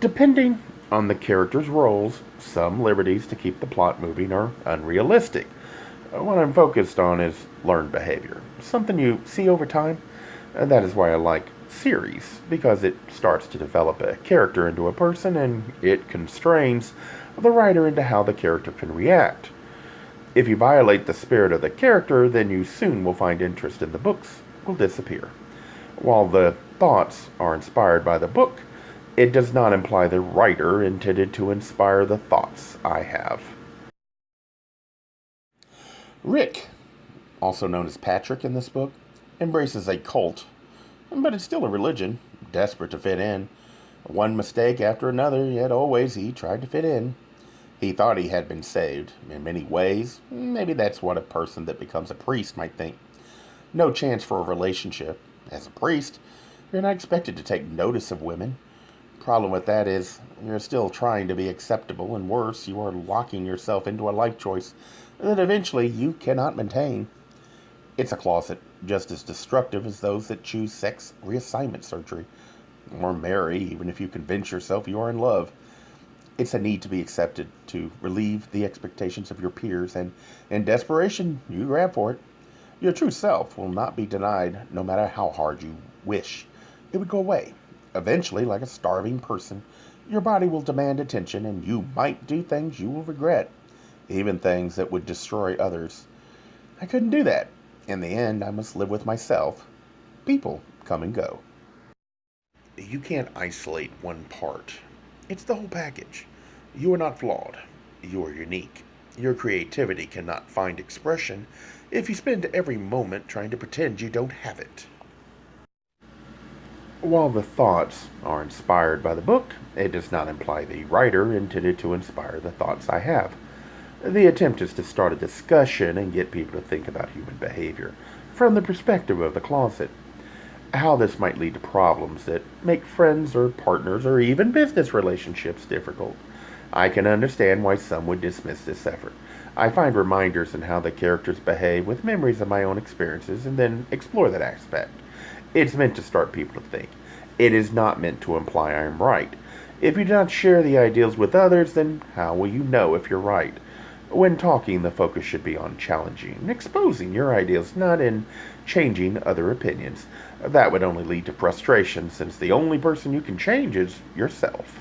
Depending on the character's roles, some liberties to keep the plot moving are unrealistic. What I'm focused on is learned behavior, something you see over time. That is why I like series, because it starts to develop a character into a person and it constrains the writer into how the character can react. If you violate the spirit of the character, then you soon will find interest in the books will disappear. While the thoughts are inspired by the book, it does not imply the writer intended to inspire the thoughts I have. Rick, also known as Patrick in this book, embraces a cult, but it's still a religion, desperate to fit in. One mistake after another, yet always he tried to fit in. He thought he had been saved. In many ways, maybe that's what a person that becomes a priest might think. No chance for a relationship. As a priest, you're not expected to take notice of women. Problem with that is, you're still trying to be acceptable, and worse, you are locking yourself into a life choice that eventually you cannot maintain. It's a closet just as destructive as those that choose sex reassignment surgery, or marry even if you convince yourself you are in love. It's a need to be accepted, to relieve the expectations of your peers, and in desperation, you grab for it. Your true self will not be denied no matter how hard you wish. It would go away. Eventually, like a starving person, your body will demand attention, and you might do things you will regret, even things that would destroy others. I couldn't do that. In the end, I must live with myself. People come and go. You can't isolate one part. It's the whole package. You are not flawed. You are unique. Your creativity cannot find expression if you spend every moment trying to pretend you don't have it. While the thoughts are inspired by the book, it does not imply the writer intended to inspire the thoughts I have. The attempt is to start a discussion and get people to think about human behavior from the perspective of the closet. How this might lead to problems that make friends or partners or even business relationships difficult. I can understand why some would dismiss this effort. I find reminders in how the characters behave with memories of my own experiences and then explore that aspect. It's meant to start people to think. It is not meant to imply I am right. If you do not share the ideals with others, then how will you know if you're right? When talking, the focus should be on challenging and exposing your ideals, not in changing other opinions. That would only lead to frustration, since the only person you can change is yourself.